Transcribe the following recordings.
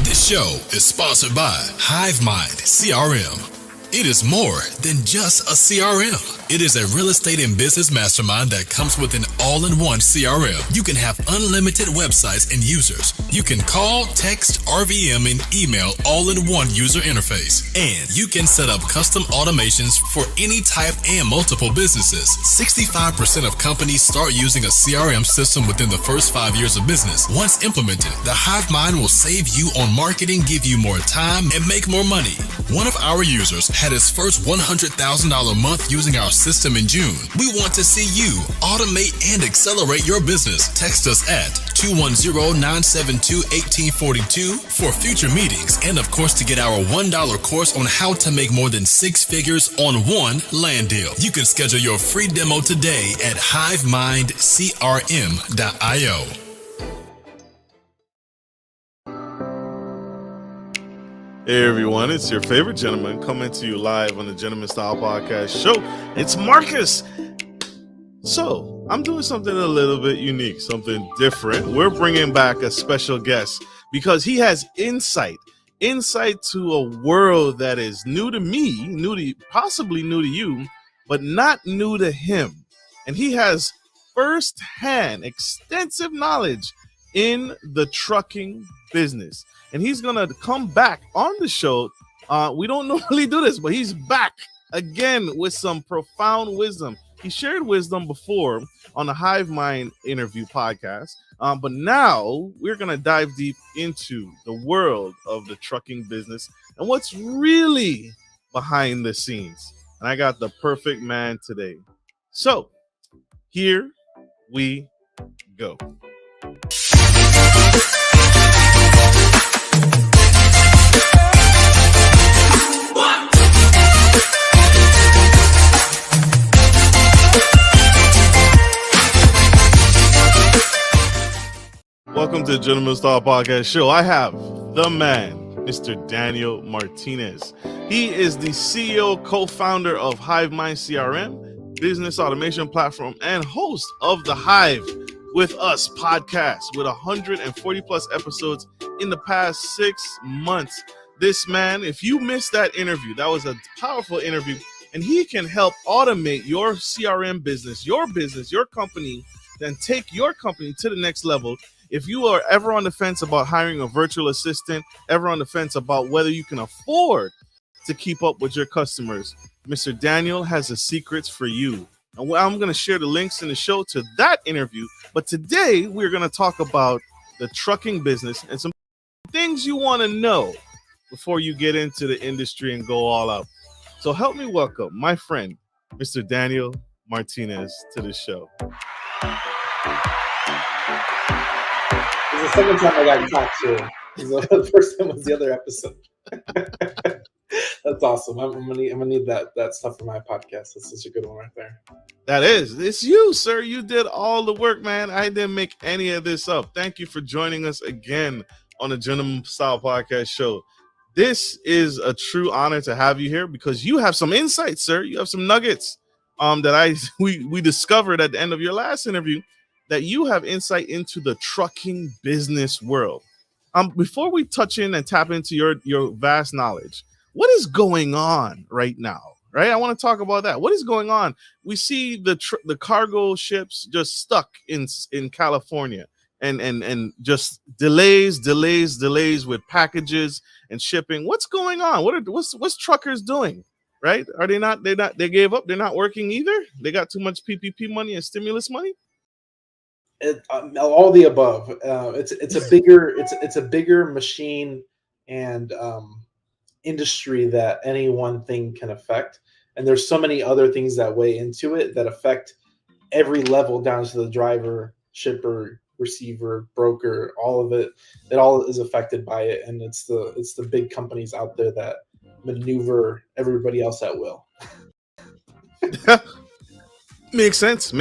This show is sponsored by HiveMind CRM. It is more than just a CRM. It is a real estate and business mastermind that comes with an all-in-one CRM. You can have unlimited websites and users. You can call, text, RVM, and email all in one user interface. And you can set up custom automations for any type and multiple businesses. 65% of companies start using a CRM system within the first 5 years of business. Once implemented, the HiveMind will save you on marketing, give you more time, and make more money. One of our users had his first $100,000 month using our system in June. We want to see you automate and accelerate your business. Text us at 210-972-1842 for future meetings, and of course to get our $1 course on how to make more than 6 figures on one land deal. You can schedule your free demo today at HiveMindCRM.io. Hey everyone, it's your favorite gentleman coming to you live on the Gentleman Style Podcast show. It's Marcus. So, I'm doing something a little bit unique, something different. We're bringing back a special guest because he has insight to a world that is new to me, possibly new to you, but not new to him. And he has firsthand extensive knowledge in the trucking business. And he's going to come back on the show. We don't normally do this, but he's back again with some profound wisdom. He shared wisdom before on the HiveMind interview podcast. But now we're going to dive deep into the world of the trucking business and what's really behind the scenes. And I got the perfect man today. So here we go. Welcome to the Gentleman Style Podcast show. I have the man, Mr. Daniel Martinez. He is the CEO, co-founder of HiveMind CRM, business automation platform, and host of the Hive with Us podcast with 140 plus episodes in the past 6 months. This man, if you missed that interview, that was a powerful interview, and he can help automate your CRM business, your company, then take your company to the next level. If you are ever on the fence about hiring a virtual assistant, ever on the fence about whether you can afford to keep up with your customers, Mr. Daniel has the secrets for you. And I'm going to share the links in the show to that interview. But today we're going to talk about the trucking business and some things you want to know before you get into the industry and go all out. So help me welcome my friend, Mr. Daniel Martinez, to the show. It's the second time I got talked to. The first time was the other episode. That's awesome. I'm gonna need that stuff for my podcast. That's such a good one right there. That is. It's you, sir. You did all the work, man. I didn't make any of this up. Thank you for joining us again on the Gentleman Style Podcast show. This is a true honor to have you here because you have some insights, sir. You have some nuggets that we discovered at the end of your last interview, that you have insight into the trucking business world. Before we touch in and tap into your vast knowledge, what is going on right now? Right, I want to talk about that. What is going on? We see the cargo ships just stuck in California, and just delays with packages and shipping. What's going on? What's truckers doing? Right? Are they not? They gave up. They're not working either. They got too much PPP money and stimulus money. All the above. It's a bigger machine and industry that any one thing can affect, and there's so many other things that weigh into it that affect every level down to the driver, shipper, receiver, broker. All of it all is affected by it, and it's the big companies out there that maneuver everybody else at will. Makes sense.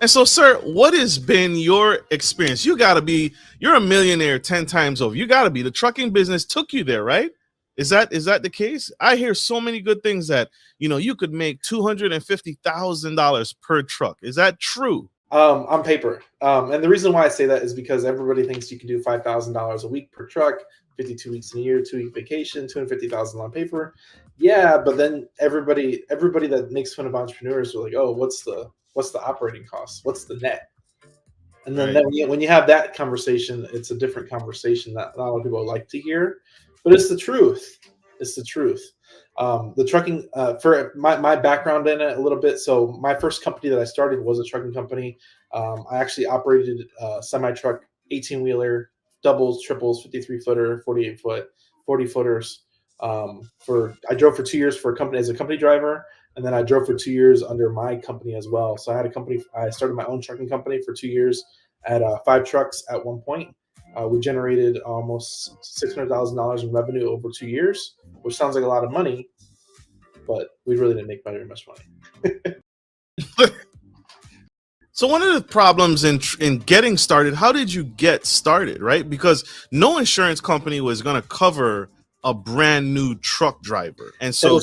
And so, sir, what has been your experience? You're a millionaire 10 times over. You got to be. The trucking business took you there, right? Is that the case? I hear so many good things that, you could make $250,000 per truck. Is that true? On paper. And the reason why I say that is because everybody thinks you can do $5,000 a week per truck, 52 weeks in a year, 2-week vacation, $250,000 on paper. Yeah, but then everybody that makes fun of entrepreneurs are like, oh, what's the operating cost? What's the net? And then, Right. when you have that conversation, it's a different conversation that not a lot of people like to hear, but it's the truth. It's the truth. The trucking, for my background in it a little bit. So my first company that I started was a trucking company. I actually operated a semi truck, 18-wheeler, doubles, triples, 53-footer, 48-foot, 40-footers. I drove for 2 years for a company as a company driver, and then I drove for 2 years under my company as well. So I had a company. I started my own trucking company for 2 years. I had 5 trucks at one point. We generated almost $600,000 in revenue over 2 years, which sounds like a lot of money, but we really didn't make very much money. So one of the problems in getting started, how did you get started, right? Because no insurance company was going to cover a brand new truck driver. And so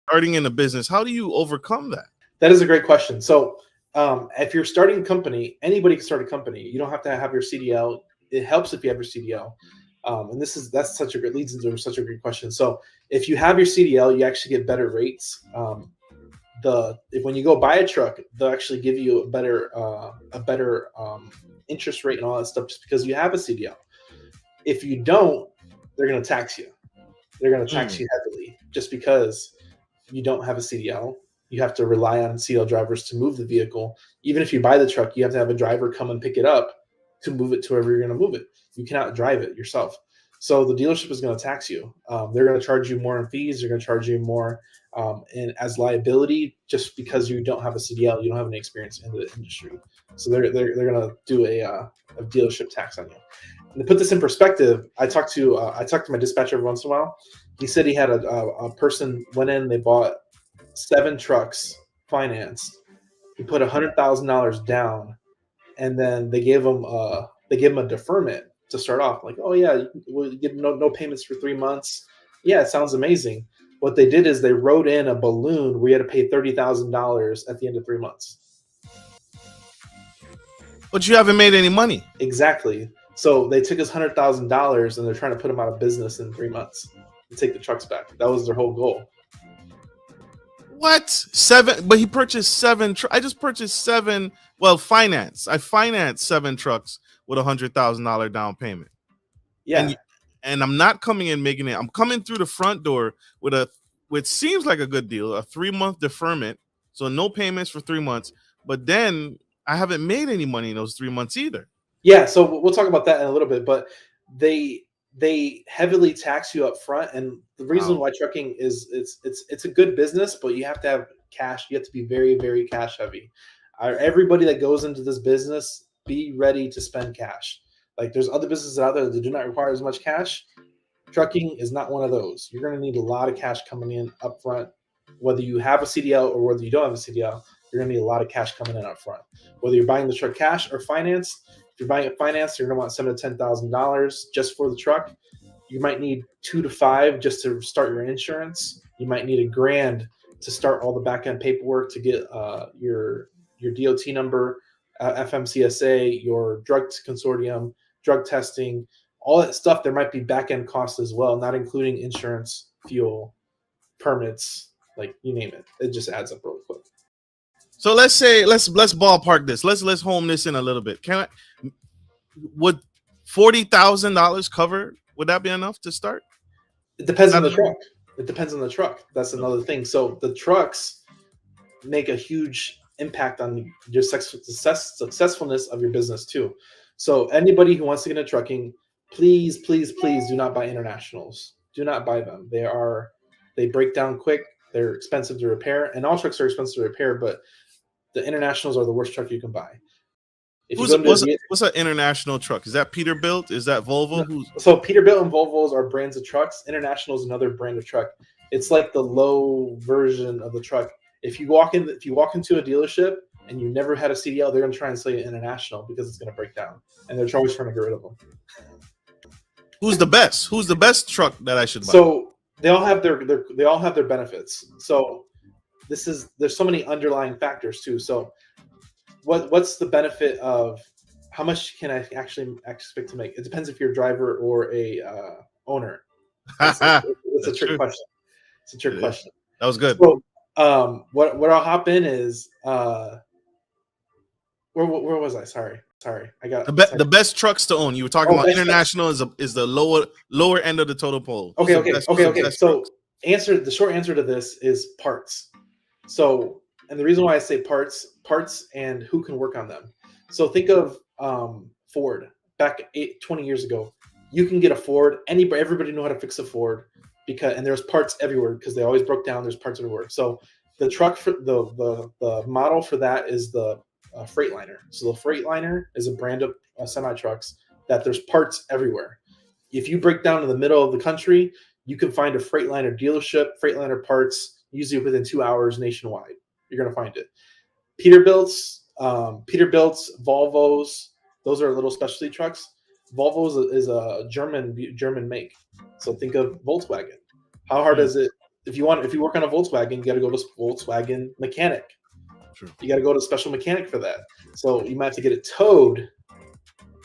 starting in a business, how do you overcome that? That is a great question. So if you're starting a company, anybody can start a company. You don't have to have your CDL. It helps if you have your CDL. And that's such a great leads into such a great question. So if you have your CDL, you actually get better rates. When you go buy a truck, they'll actually give you a better interest rate and all that stuff just because you have a CDL. If you don't, they're going to tax you. They're going to tax you heavily just because you don't have a CDL. You have to rely on CDL drivers to move the vehicle. Even if you buy the truck, you have to have a driver come and pick it up to move it to wherever you're going to move it. You cannot drive it yourself. So the dealership is going to tax you. They're going to charge you more in fees. They're going to charge you more and as liability just because you don't have a CDL. You don't have any experience in the industry. So they're going to do a dealership tax on you. And to put this in perspective, I talk to my dispatcher every once in a while. He said he had a person went in, they bought 7 trucks financed. He put $100,000 down, and then they gave him a deferment to start off. Like, oh yeah, we'll give no payments for 3 months. Yeah, it sounds amazing. What they did is they wrote in a balloon where you had to pay $30,000 at the end of 3 months. But you haven't made any money. Exactly. So they took his $100,000 and they're trying to put him out of business in 3 months and take the trucks back. That was their whole goal. What? 7? But he purchased 7. I just purchased 7. Well, finance. I financed 7 trucks with $100,000 down payment. Yeah. And I'm not coming in making it. I'm coming through the front door with which seems like a good deal, a 3-month deferment. So no payments for 3 months. But then I haven't made any money in those 3 months either. Yeah. So we'll talk about that in a little bit, but they heavily tax you up front. And the reason why trucking is it's a good business, but you have to have cash. You have to be very, very cash heavy. Everybody that goes into this business, be ready to spend cash. Like there's other businesses out there that do not require as much cash. Trucking is not one of those. You're going to need a lot of cash coming in up front. Whether you have a CDL or whether you don't have a CDL, you're going to need a lot of cash coming in up front. Whether you're buying the truck cash or finance, if you're buying it finance, you're going to want $7,000 to $10,000 just for the truck. You might need $2,000 to $5,000 just to start your insurance. You might need $1,000 to start all the back end paperwork to get your DOT number, FMCSA, your drug consortium, drug testing, all that stuff. There might be back end costs as well, not including insurance, fuel, permits, like you name it. It just adds up real quick. So let's say let's ballpark this. Let's home this in a little bit. Would $40,000 cover? Would that be enough to start? It depends on the truck. It depends on the truck. That's another thing. So the trucks make a huge impact on your successfulness of your business too. So anybody who wants to get into trucking, please do not buy internationals. Do not buy them. They break down quick. They're expensive to repair, and all trucks are expensive to repair, but the internationals are the worst truck you can buy. What's an international truck? Is that Peterbilt? Is that Volvo? So Peterbilt and Volvos are brands of trucks. International is another brand of truck. It's like the low version of the truck. If you walk into a dealership and you never had a CDL, they're going to try and sell you international because it's going to break down, and they're always trying to get rid of them. Who's the best? Who's the best truck that I should buy? So they all have their benefits. So there's so many underlying factors too. So what's the benefit of how much can I actually expect to make? It depends if you're a driver or a owner. It's a trick question. It's a trick question. That was good. So, what I'll hop in is where was I? Sorry, I got the best trucks to own. You were talking about international is the lower end of the total poll. Okay. So the short answer to this is parts. So, and the reason why I say parts and who can work on them. So think of Ford back 20 years ago. You can get a Ford. Everybody knew how to fix a Ford and there's parts everywhere because they always broke down. There's parts everywhere. So the truck for the model for that is the Freightliner. So the Freightliner is a brand of semi trucks that there's parts everywhere. If you break down to the middle of the country, you can find a Freightliner dealership, Freightliner parts, usually within 2 hours nationwide. You're going to find it. Peterbilt's, Volvos, those are little specialty trucks. Volvo is a German make. So think of Volkswagen. How hard is it if you work on a Volkswagen, you got to go to Volkswagen mechanic. True. You got to go to a special mechanic for that. So you might have to get it towed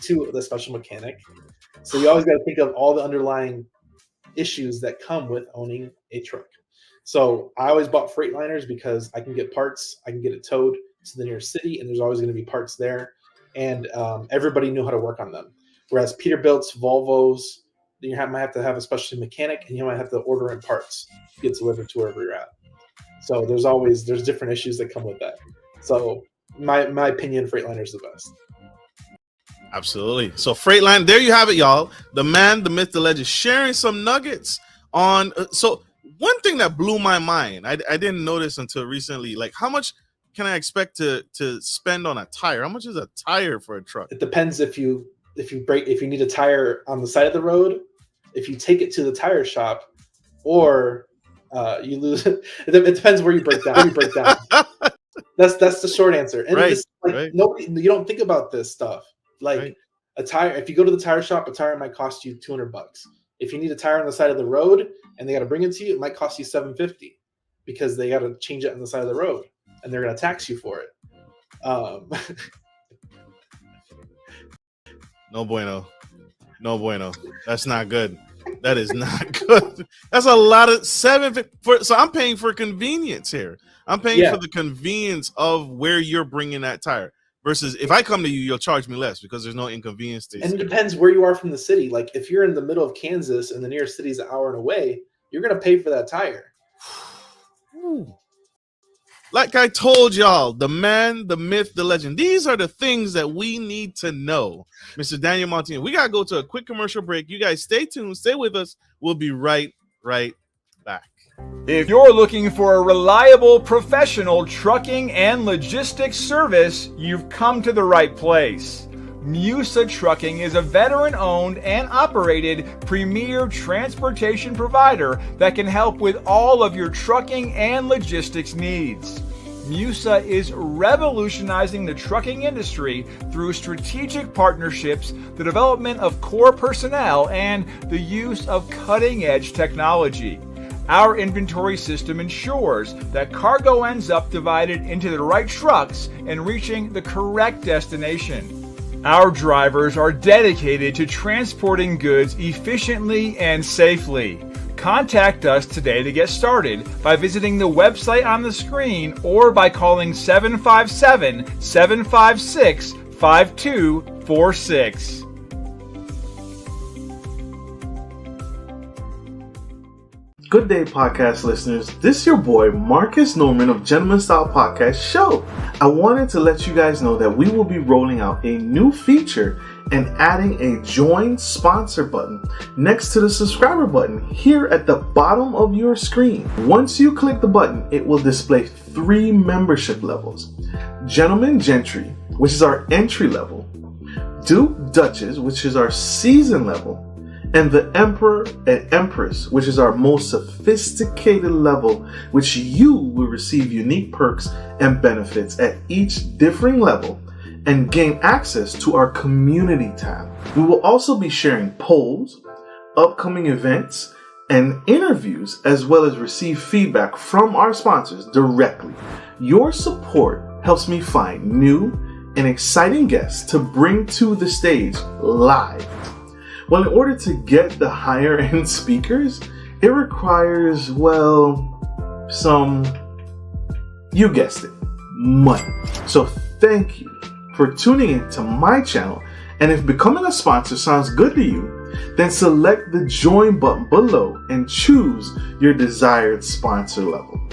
to the special mechanic. So you always got to think of all the underlying issues that come with owning a truck. So I always bought Freightliners because I can get parts, I can get it towed to the nearest city, and there's always going to be parts there. And everybody knew how to work on them. Whereas Peterbilt's, Volvos, you might have to have a specialty mechanic, and you might have to order in parts to get delivered to wherever you're at. So there's different issues that come with that. So my opinion, Freightliner is the best. Absolutely. So Freightliner, there you have it, y'all. The man, the myth, the legend, sharing some nuggets on. So one thing that blew my mind, I didn't notice until recently, like how much can I expect to spend on a tire? How much is a tire for a truck? It depends if you need a tire on the side of the road, if you take it to the tire shop, or you lose it. It depends where you break down. That's the short answer. And right. Nobody, you don't think about this stuff. Like a tire, if you go to the tire shop, a tire might cost you $200. If you need a tire on the side of the road and they got to bring it to you, it might cost you $750 because they got to change it on the side of the road and they're going to tax you for it. No bueno. That's not good. That is not good. That's a lot of $750. So I'm paying for convenience here. I'm paying for the convenience of where you're bringing that tire. Versus if I come to you, you'll charge me less because there's no inconvenience. And it depends where you are from the city. Like if you're in the middle of Kansas and the nearest city is an hour and away, you're going to pay for that tire. Like I told y'all, the man, the myth, the legend. These are the things that we need to know. Mr. Daniel Martinez, we got to go to a quick commercial break. You guys stay tuned. Stay with us. We'll be right back. If you're looking for a reliable professional trucking and logistics service, you've come to the right place. Musa Trucking is a veteran-owned and operated premier transportation provider that can help with all of your trucking and logistics needs. Musa is revolutionizing the trucking industry through strategic partnerships, the development of core personnel, and the use of cutting-edge technology. Our inventory system ensures that cargo ends up divided into the right trucks and reaching the correct destination. Our drivers are dedicated to transporting goods efficiently and safely. Contact us today to get started by visiting the website on the screen or by calling 757-756-5246. Good day, podcast listeners. This is your boy, Marcus Norman of Gentleman Style Podcast Show. I wanted to let you guys know that we will be rolling out a new feature and adding a join sponsor button next to the subscriber button here at the bottom of your screen. Once you click the button, it will display 3 membership levels. Gentleman Gentry, which is our entry level, Duke Duchess, which is our season level, and the Emperor and Empress, which is our most sophisticated level, which you will receive unique perks and benefits at each differing level and gain access to our community tab. We will also be sharing polls, upcoming events, and interviews, as well as receive feedback from our sponsors directly. Your support helps me find new an exciting guest to bring to the stage live. Well, in order to get the higher end speakers, it requires, well, some, you guessed it, money. So thank you for tuning in to my channel. And if becoming a sponsor sounds good to you, then select the join button below and choose your desired sponsor level.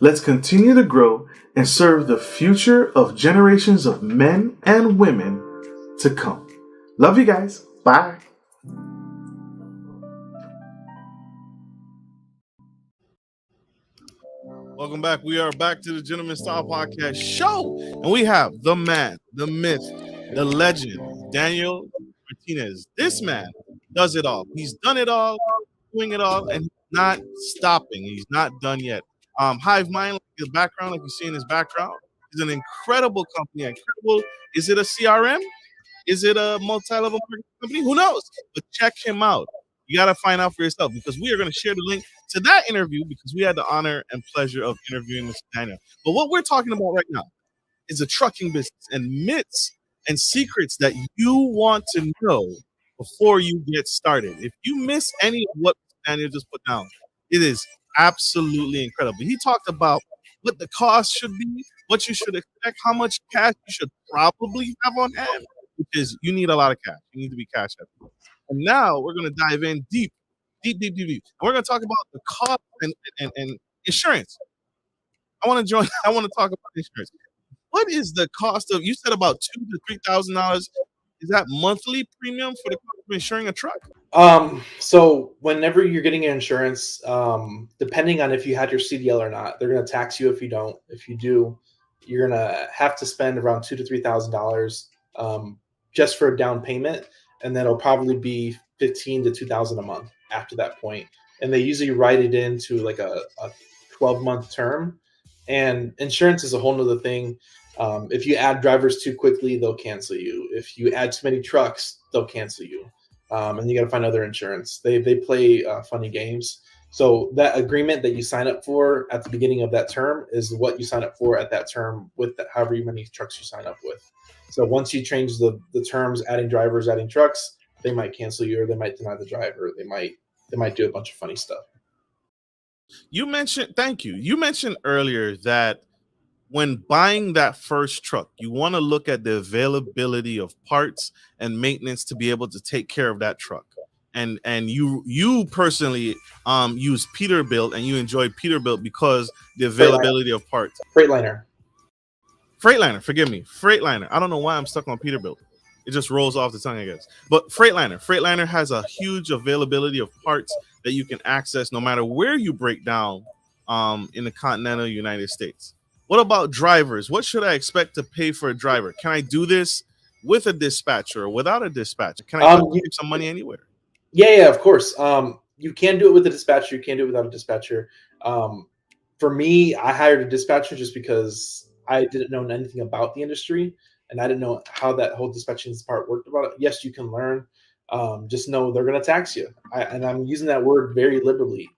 Let's continue to grow and serve the future of generations of men and women to come. Love you guys. Bye. Welcome back. We are back to the Gentleman Style Podcast Show, and we have the man, the myth, the legend, Daniel Martinez. This man does it all. He's done it all, doing it all, and he's not stopping. He's not done yet. Hive Mind, like his background, like you see in his background, is an incredible company. Incredible. Is it a CRM? Is it a multi-level marketing company? Who knows? But check him out. You got to find out for yourself, because we are going to share the link to that interview, because we had the honor and pleasure of interviewing Mr. Daniel. But what we're talking about right now is a trucking business and myths and secrets that you want to know before you get started. If you miss any of what Daniel just put down, it is absolutely incredible. He talked about what the cost should be, what you should expect, how much cash you should probably have on hand, because you need a lot of cash. You need to be cash heavy. And now we're going to dive in deep. And we're going to talk about the cost and insurance. I want to talk about insurance. What is the cost of, you said about $2,000 to $3,000. Is that monthly premium for the cost of insuring a truck? So whenever you're getting insurance, depending on if you had your CDL or not, they're going to tax you if you don't. If you do, you're going to have to spend around $2,000 to $3,000 just for a down payment, and then it'll probably be $15,000 to $2,000 a month after that point. And they usually write it into like a 12-month term. And insurance is a whole nother thing. If you add drivers too quickly, they'll cancel you. If you add too many trucks, they'll cancel you. And you got to find other insurance. They play funny games. So that agreement that you sign up for at the beginning of that term is what you sign up for at that term with however many trucks you sign up with. So once you change the terms, adding drivers, adding trucks, they might cancel you, or they might deny the driver. They might do a bunch of funny stuff. Thank you. You mentioned earlier that when buying that first truck, you want to look at the availability of parts and maintenance to be able to take care of that truck. And you personally use Peterbilt, and you enjoy Peterbilt because the availability of parts. Freightliner, forgive me. Freightliner. I don't know why I'm stuck on Peterbilt. It just rolls off the tongue, I guess. But Freightliner has a huge availability of parts that you can access no matter where you break down in the continental United States. What about drivers? What should I expect to pay for a driver? Can I do this with a dispatcher or without a dispatcher? Can I save some money anywhere? Yeah, of course. You can do it with a dispatcher. You can do it without a dispatcher. For me, I hired a dispatcher just because I didn't know anything about the industry, and I didn't know how that whole dispatching part worked about it. Yes, you can learn. Just know they're going to tax you. And I'm using that word very liberally.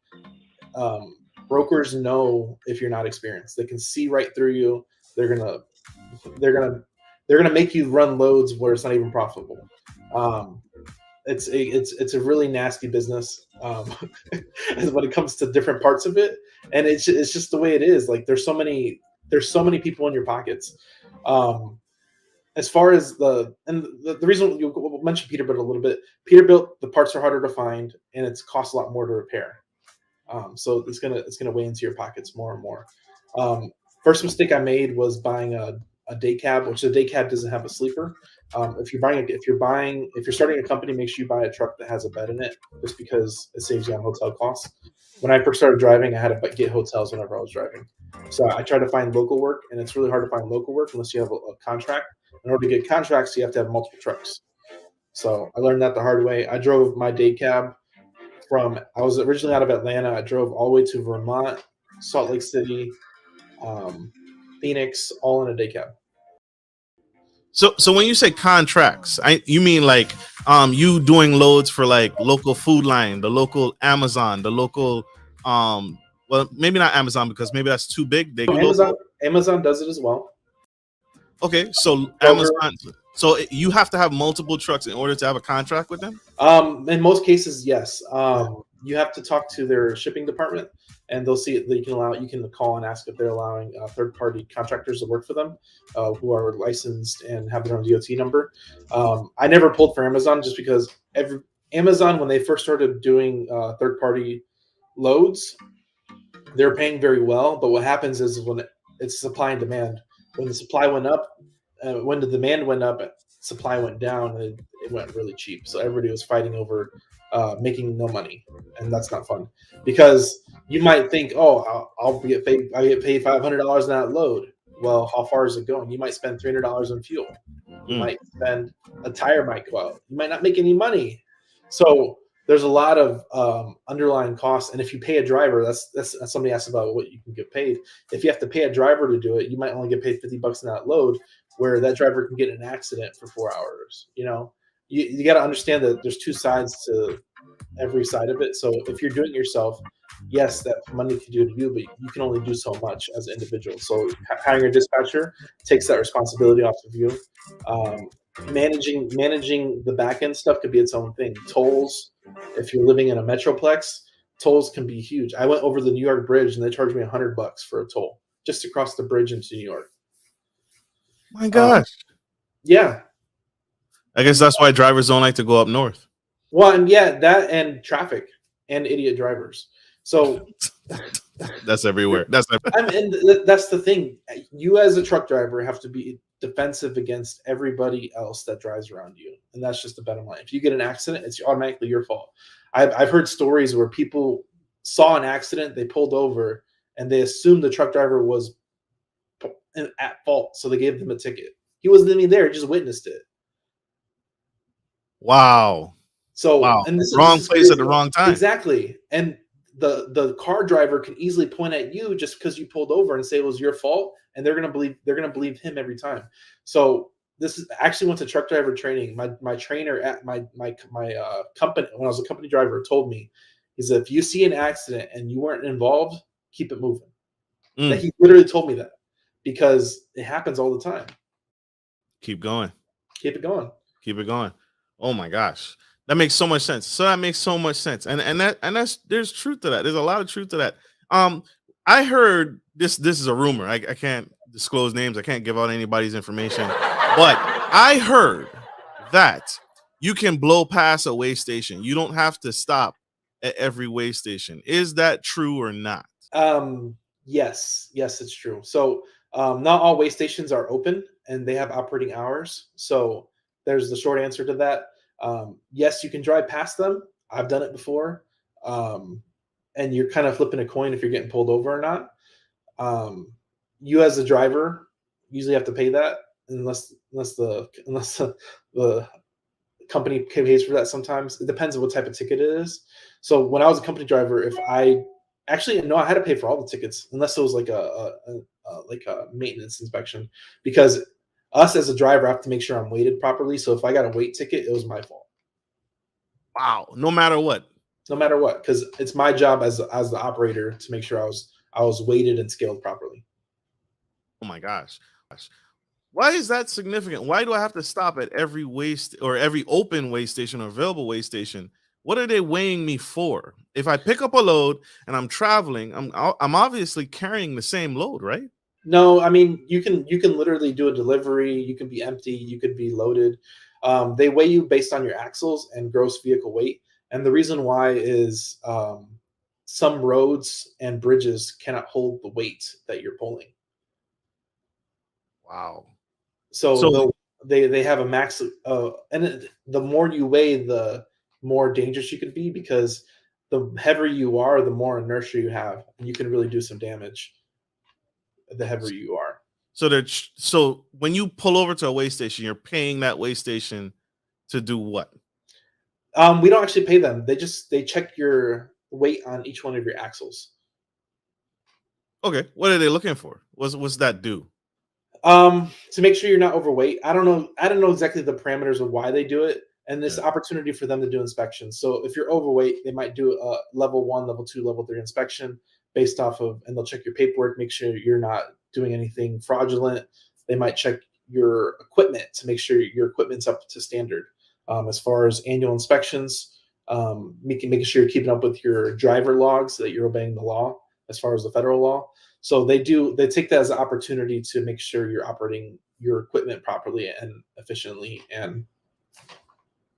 Brokers know if you're not experienced. They can see right through you. They're gonna make you run loads where it's not even profitable. It's a really nasty business when it comes to different parts of it, and it's just the way it is. Like there's so many people in your pockets. As far as the reason you mentioned Peterbilt a little bit, Peterbilt, the parts are harder to find, and it costs a lot more to repair. So it's gonna weigh into your pockets more and more. First mistake I made was buying a day cab, which the day cab doesn't have a sleeper. If you're starting a company, make sure you buy a truck that has a bed in it, just because it saves you on hotel costs. When I first started driving, I had to get hotels whenever I was driving. So I tried to find local work, and it's really hard to find local work unless you have a contract. In order to get contracts, you have to have multiple trucks. So I learned that the hard way. I drove my day cab I was originally out of Atlanta. I drove all the way to Vermont, Salt Lake City, Phoenix, all in a day cab. So when you say contracts, you mean like you doing loads for like local Food Line, the local Amazon, the local well, maybe not Amazon because maybe that's too big. Amazon does it as well. Okay, so Kroger. Amazon. So you have to have multiple trucks in order to have a contract with them. In most cases, yes. You have to talk to their shipping department, and they'll see that you can allow. You can call and ask if they're allowing third-party contractors to work for them, who are licensed and have their own DOT number. I never pulled for Amazon just because Amazon, when they first started doing third-party loads, they're paying very well. But what happens is when it's supply and demand. When the supply went up, when the demand went up, supply went down. It went really cheap. So everybody was fighting over making no money, and that's not fun. Because you might think, oh, I'll get paid. I get paid $500 on that load. Well, how far is it going? You might spend $300 on fuel. You might spend a tire might go out. You might not make any money. So there's a lot of underlying costs, and if you pay a driver, that's somebody asked about what you can get paid. If you have to pay a driver to do it, you might only get paid $50 on that load, where that driver can get in an accident for 4 hours. You got to understand that there's two sides to every side of it. So if you're doing it yourself, yes, that money can do to you, but you can only do so much as an individual. So hiring a dispatcher takes that responsibility off of you. Managing the back end stuff could be its own thing. Tolls, if you're living in a metroplex, tolls can be huge. I went over the New York Bridge and they charged me $100 for a toll just to cross the bridge into New York. My gosh. Yeah. I guess that's why drivers don't like to go up north. Well, and yeah, that and traffic and idiot drivers. So that's everywhere. That's the thing. You as a truck driver have to be defensive against everybody else that drives around you, and that's just the bottom line. If you get an accident, it's automatically your fault. I've heard stories where people saw an accident, they pulled over, and they assumed the truck driver was at fault, so they gave them a ticket. He wasn't even there; he just witnessed it. Wow. So, wow. And this wrong is place at the wrong time. Exactly. And the car driver can easily point at you just because you pulled over and say it was your fault, and they're gonna believe him every time. So this is actually went to truck driver training. My trainer at my company, when I was a company driver, told me, is if you see an accident and you weren't involved, keep it moving. Like, he literally told me that because it happens all the time. Keep going. Keep it going. Keep it going. Oh my gosh. That makes so much sense. And that's there's truth to that. There's a lot of truth to that. I heard this is a rumor. I can't disclose names. I can't give out anybody's information. But I heard that you can blow past a way station. You don't have to stop at every way station. Is that true or not? Yes, it's true. So not all way stations are open and they have operating hours. So there's the short answer to that. Yes, you can drive past them. I've done it before. And you're kind of flipping a coin if you're getting pulled over or not. You as a driver usually have to pay that unless the company pays for that sometimes. It depends on what type of ticket it is. So when I was a company driver, I had to pay for all the tickets unless it was like a maintenance inspection, because us as a driver, I have to make sure I'm weighted properly. So if I got a weight ticket, it was my fault. Wow. No matter what, because it's my job as the operator to make sure I was weighted and scaled properly. Oh my gosh. Why is that significant? Why do I have to stop at every every open way station or available way station? What are they weighing me for? If I pick up a load and I'm traveling, I'm obviously carrying the same load, right? No, I mean, you can literally do a delivery. You can be empty. You could be loaded. They weigh you based on your axles and gross vehicle weight. And the reason why is some roads and bridges cannot hold the weight that you're pulling. Wow. So they have a max, and the more you weigh, the more dangerous you could be, because the heavier you are, the more inertia you have, and you can really do some damage the heavier you are. So when you pull over to a way station, you're paying that way station to do what? We don't actually pay them. They check your weight on each one of your axles. Okay. What are they looking for? What's that do? To make sure you're not overweight. I don't know exactly the parameters of why they do it. And there's opportunity for them to do inspections. So if you're overweight, they might do a level 1, level 2, level 3 inspection based off of, and they'll check your paperwork, make sure you're not doing anything fraudulent. They might check your equipment to make sure your equipment's up to standard. As far as annual inspections, making sure you're keeping up with your driver logs, so that you're obeying the law as far as the federal law. So they take that as an opportunity to make sure you're operating your equipment properly and efficiently and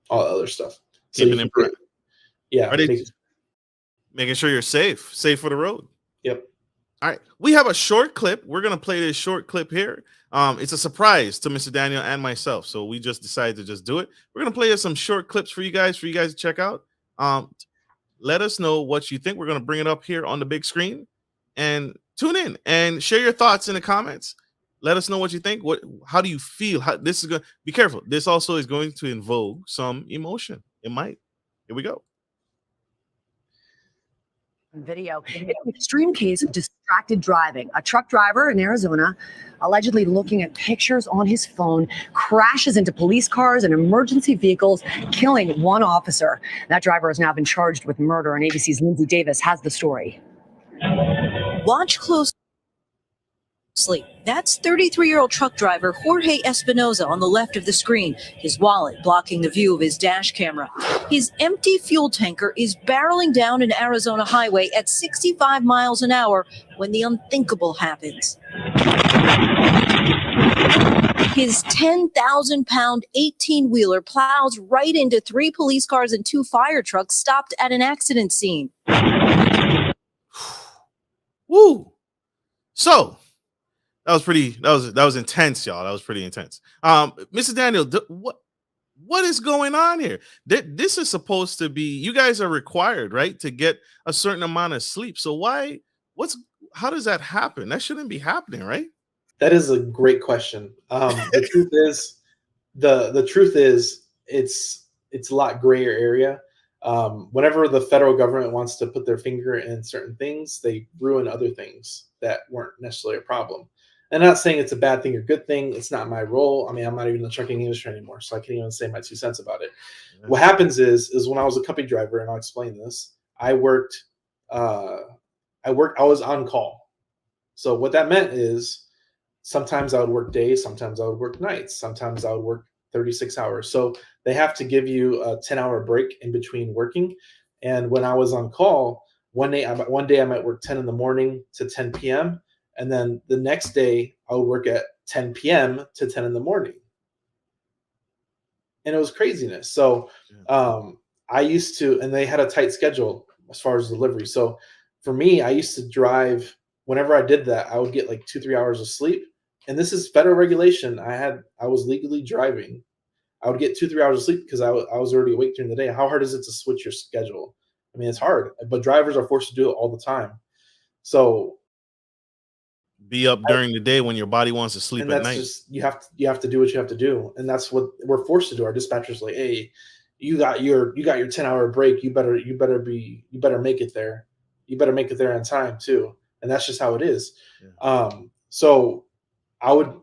all that other stuff. So Keeping it correct. Yeah. Are they making sure you're safe for the road? Yep. All right. We have a short clip. We're going to play this short clip here. It's a surprise to Mr. Daniel and myself. So we just decided to just do it. We're going to play some short clips for you guys to check out. Let us know what you think. We're going to bring it up here on the big screen and tune in and share your thoughts in the comments. Let us know what you think. How do you feel? This is going to be careful. This also is going to invoke some emotion. It might. Here we go. Video. It's an extreme case of distracted driving. A truck driver in Arizona, allegedly looking at pictures on his phone, crashes into police cars and emergency vehicles, killing one officer. That driver has now been charged with murder, and ABC's Lindsay Davis has the story. Watch closely. That's 33-year-old truck driver Jorge Espinoza on the left of the screen, his wallet blocking the view of his dash camera. His empty fuel tanker is barreling down an Arizona highway at 65 miles an hour when the unthinkable happens. His 10,000-pound 18-wheeler plows right into 3 police cars and 2 fire trucks stopped at an accident scene. Woo! So that was intense, y'all. That was pretty intense. Mr. Daniel, what is going on here? This is supposed to be, you guys are required, right, to get a certain amount of sleep. So how does that happen? That shouldn't be happening, right? That is a great question. The truth is, it's a lot grayer area. Whenever the federal government wants to put their finger in certain things, they ruin other things that weren't necessarily a problem. And I'm not saying it's a bad thing or good thing. It's not my role. I mean, I'm not even in the trucking industry anymore, so I can't even say my 2 cents about it. Yeah. What happens is when I was a company driver, and I'll explain this, I was on call. So what that meant is sometimes I would work days, sometimes I would work nights, sometimes I would work 36 hours. So they have to give you a 10-hour break in between working. And when I was on call, one day I might work 10 in the morning to 10 p.m. And then the next day I would work at 10 p.m. to 10 in the morning. And it was craziness. So I used to, and they had a tight schedule as far as delivery. So for me, I used to drive, whenever I did that, I would get like 2-3 hours of sleep. And this is federal regulation. I was legally driving. I would get 2-3 hours of sleep because I was already awake during the day. How hard is it to switch your schedule? I mean, it's hard, but drivers are forced to do it all the time. So be up during the day when your body wants to sleep at night. You have to do what you have to do, and that's what we're forced to do. Our dispatcher's like, hey, you got your 10-hour break. You better make it there. You better make it there on time too. And that's just how it is. Yeah. So I would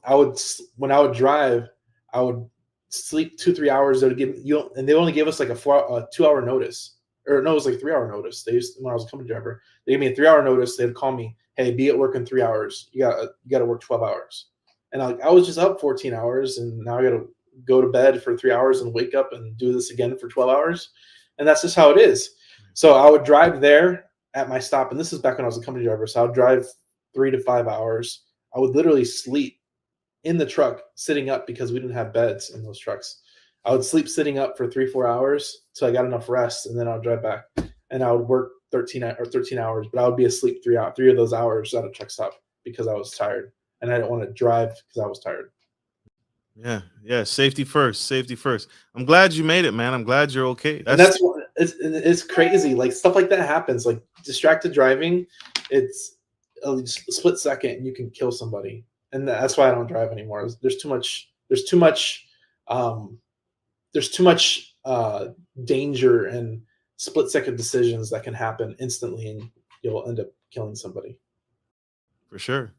when I would drive, I would sleep 2-3 hours. They would give you, and they only gave us like a 2-hour notice, or no, it was like 3-hour notice. When I was a company driver, they gave me a 3-hour notice. They'd call me, hey, be at work in 3 hours. You got to work 12 hours. And I was just up 14 hours, and now I got to go to bed for 3 hours and wake up and do this again for 12 hours. And that's just how it is. So I would drive there at my stop, and this is back when I was a company driver. So I would drive 3 to 5 hours. I would literally sleep in the truck sitting up because we didn't have beds in those trucks. I would sleep sitting up for 3-4 hours till I got enough rest, and then I would drive back. And I would work 13 hours, but I would be asleep 3 of those hours at a truck stop because I was tired, and I didn't want to drive because I was tired. Yeah. Safety first. I'm glad you made it, man. I'm glad you're okay. It's crazy. Like stuff like that happens. Like distracted driving, it's a split second and you can kill somebody, and that's why I don't drive anymore. There's too much danger and split second decisions that can happen instantly, and you'll end up killing somebody. For sure.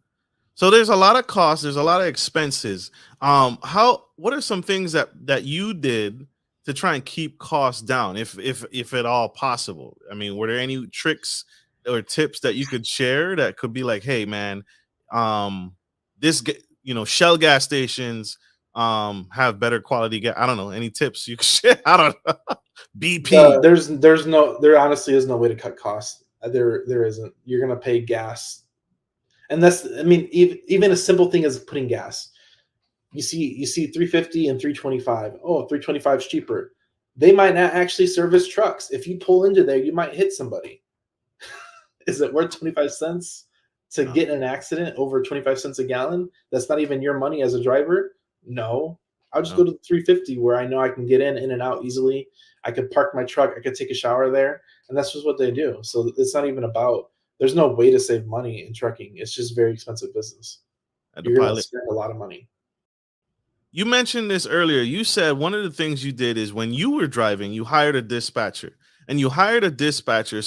So there's a lot of costs. There's a lot of expenses. What are some things that you did to try and keep costs down, if at all possible? I mean, were there any tricks or tips that you could share that could be like, hey man, Shell gas stations have better quality gas? I don't know. Any tips you can share? I don't know. BP. There honestly is no way to cut costs. There isn't. You're gonna pay gas, and even a simple thing as putting gas. You see 350 and 325. Oh, 325 is cheaper. They might not actually service trucks. If you pull into there, you might hit somebody. Is it worth 25 cents to get in an accident over 25 cents a gallon? That's not even your money as a driver. No, I'll just go to the 350 where I know I can get in and out easily. I could park my truck. I could take a shower there. And that's just what they do. So it's not even about, there's no way to save money in trucking. It's just very expensive business. You're going to spend a lot of money. You mentioned this earlier. You said one of the things you did is when you were driving, you hired a dispatcher. And you hired a dispatcher,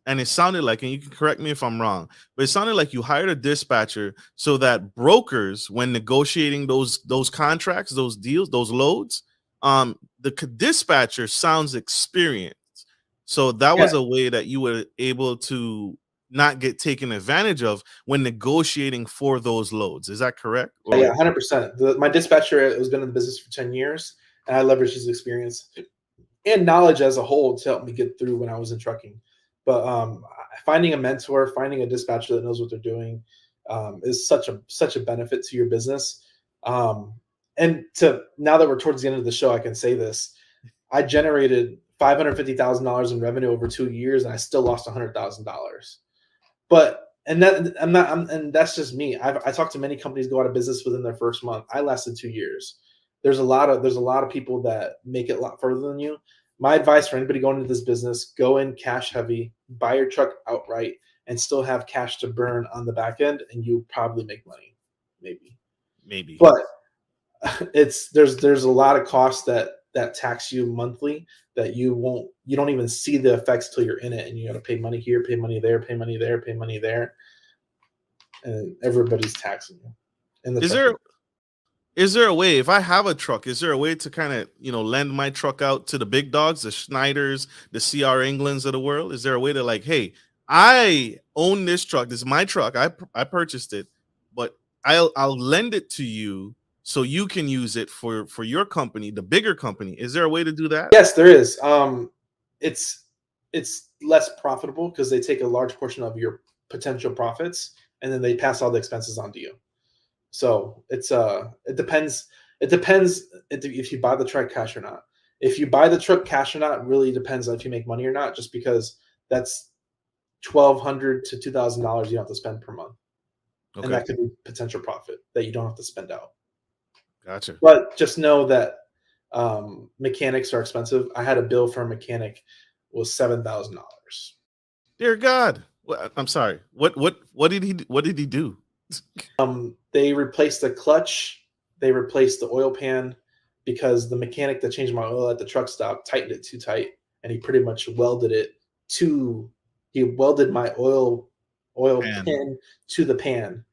and it sounded like, and you can correct me if I'm wrong, but it sounded like you hired a dispatcher so that brokers, when negotiating those contracts, those deals, those loads, the dispatcher sounds experienced. So that was a way that you were able to not get taken advantage of when negotiating for those loads. Is that correct? Yeah, 100%. My dispatcher has been in the business for 10 years, and I leveraged his experience and knowledge as a whole to help me get through when I was in trucking. But finding a mentor, finding a dispatcher that knows what they're doing is such a benefit to your business. And now that we're towards the end of the show, I can say this. I generated $550,000 in revenue over 2 years, and I still lost $100,000. And that's just me. I talked to many companies go out of business within their first month. I lasted 2 years. There's a lot of people that make it a lot further than you. My advice for anybody going into this business: go in cash heavy, buy your truck outright, and still have cash to burn on the back end, and you'll probably make money. Maybe. But there's a lot of costs that tax you monthly that you don't even see the effects till you're in it, and you got to pay money here, pay money there, pay money there, pay money there, and everybody's taxing you. Is there a way, if I have a truck, is there a way to kind of, lend my truck out to the big dogs, the Schneiders, the CR Englands of the world? Is there a way to like, hey, I own this truck. This is my truck. I purchased it, but I'll lend it to you so you can use it for your company, the bigger company. Is there a way to do that? Yes, there is. It's less profitable because they take a large portion of your potential profits and then they pass all the expenses on to you. So it depends. It depends if you buy the truck cash or not. If you buy the truck cash or not really depends on if you make money or not, just because that's $1,200 to $2,000 you have to spend per month. Okay. And that could be potential profit that you don't have to spend out. Gotcha. But just know that mechanics are expensive. I had a bill for a mechanic was $7,000. Dear God. I'm sorry. What did he do? They replaced the clutch. They replaced the oil pan because the mechanic that changed my oil at the truck stop tightened it too tight, and he pretty much welded my oil pan to the pan.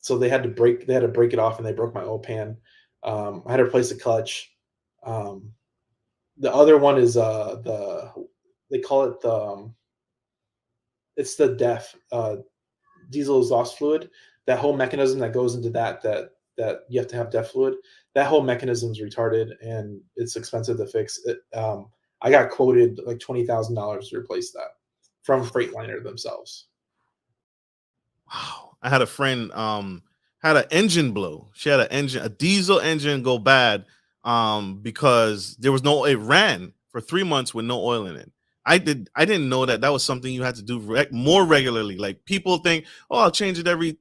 So they had to break it off, and they broke my oil pan. I had to replace the clutch. The other one is they call it it's the DEF, diesel exhaust fluid. That whole mechanism that goes into that you have to have DEF fluid. That whole mechanism is retarded and it's expensive to fix. I got quoted like $20,000 to replace that from Freightliner themselves. Wow. I had a friend had an engine blow. She had a diesel engine go bad because there was it ran for 3 months with no oil in it. I didn't know that was something you had to do more regularly. Like people think, oh, I'll change it every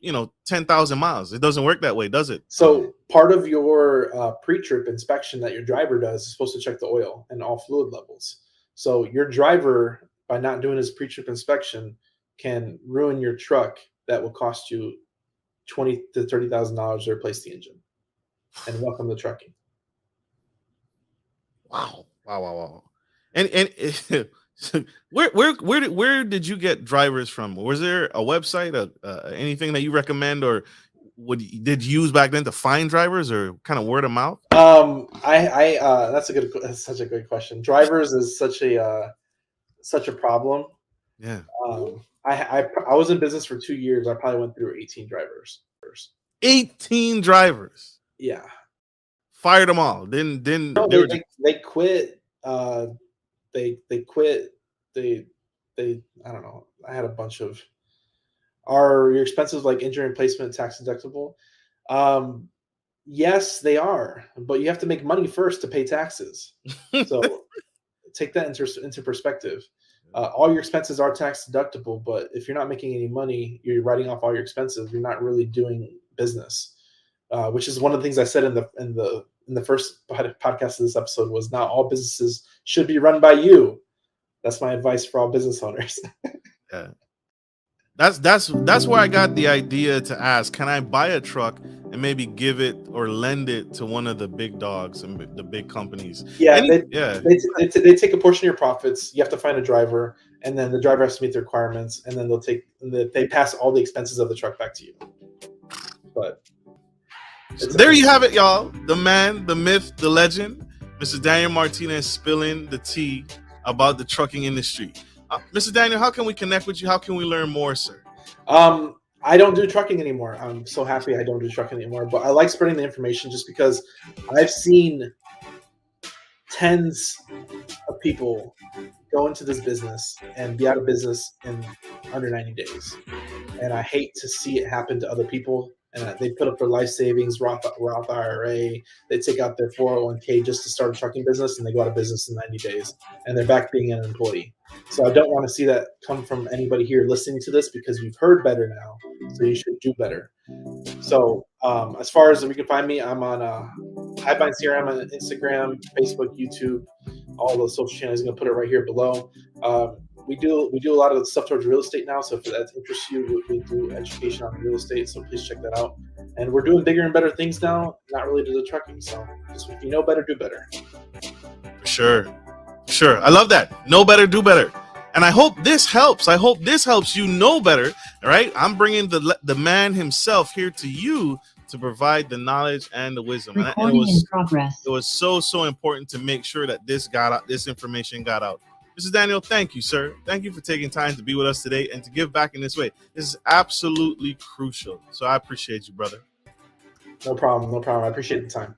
10,000 miles. It doesn't work that way, does it? So part of your pre-trip inspection that your driver does is supposed to check the oil and all fluid levels. So your driver, by not doing his pre-trip inspection, can ruin your truck. That will cost you $20,000 to $30,000 to replace the engine. And welcome to trucking. Wow. And where did you get drivers from? Was there a website, anything that you recommend, or did you use back then to find drivers, or kind of word of mouth? That's such a good question. Drivers is such a problem. Yeah. I was in business for 2 years. I probably went through 18 drivers. 18 drivers. Yeah. Fired them all. Then No, they quit. They quit. They I don't know. I had a bunch of. Are your expenses like injury replacement tax deductible? Yes, they are, but you have to make money first to pay taxes. So take that into perspective. All your expenses are tax deductible, but if you're not making any money, you're writing off all your expenses. You're not really doing business, which is one of the things I said in the first podcast of this episode was not all businesses should be run by you. That's my advice for all business owners. Yeah. That's where I got the idea to ask, can I buy a truck and maybe give it or lend it to one of the big dogs and the big companies? Yeah, they take a portion of your profits. You have to find a driver, and then the driver has to meet the requirements, and then they pass all the expenses of the truck back to you. But so there you have it, y'all. The man, the myth, the legend, Mr. Daniel Martinez spilling the tea about the trucking industry. Mr. Daniel, how can we connect with you? How can we learn more, sir? I don't do trucking anymore. I'm so happy I don't do trucking anymore. But I like spreading the information just because I've seen tens of people go into this business and be out of business in under 90 days. And I hate to see it happen to other people. And they put up their life savings, Roth IRA. They take out their 401k just to start a trucking business, and they go out of business in 90 days. And they're back being an employee. So I don't want to see that come from anybody here listening to this, because you've heard better now. So you should do better. So as far as we can find me, I'm on Hivemind CRM on Instagram, Facebook, YouTube, all those social channels. I'm going to put it right here below. We do a lot of stuff towards real estate now. So if that interests you, we do education on real estate. So please check that out. And we're doing bigger and better things now, not related to trucking. So just, if you know better, do better. Sure. I love that. Know better, do better. And I hope this helps. I hope this helps you know better. All right. I'm bringing the man himself here to you to provide the knowledge and the wisdom. Recording in progress. It was so important to make sure that this got out, this information got out. Mr. Daniel, thank you, sir. Thank you for taking time to be with us today and to give back in this way. This is absolutely crucial. So I appreciate you, brother. No problem. I appreciate the time.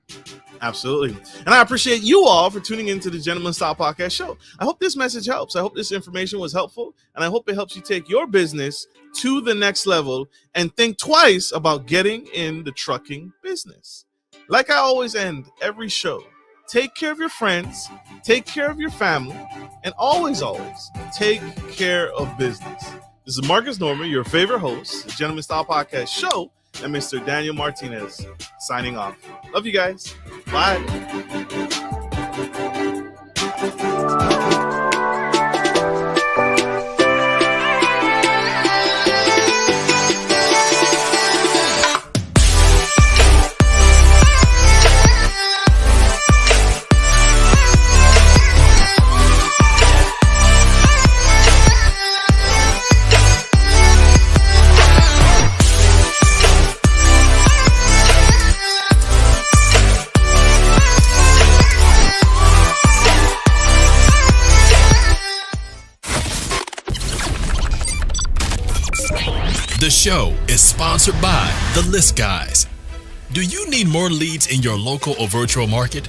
Absolutely. And I appreciate you all for tuning into the Gentleman Style Podcast Show. I hope this message helps. I hope this information was helpful. And I hope it helps you take your business to the next level and think twice about getting in the trucking business. Like I always end every show, take care of your friends, take care of your family, and always take care of business. This is Marcus Norman, your favorite host, the Gentleman Style Podcast Show, and Mr. Daniel Martinez signing off. Love you guys. Bye. The show is sponsored by The List Guys. Do you need more leads in your local or virtual market?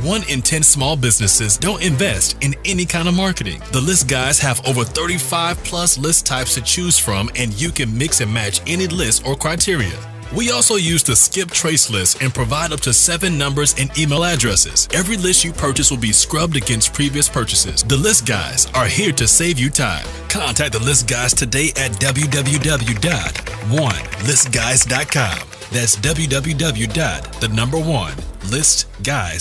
1 in 10 small businesses don't invest in any kind of marketing. The List Guys have over 35 plus list types to choose from, and you can mix and match any list or criteria. We also use the Skip Trace list and provide up to 7 numbers and email addresses. Every list you purchase will be scrubbed against previous purchases. The List Guys are here to save you time. Contact the List Guys today at www.1listguys.com. That's www.1listguys.com.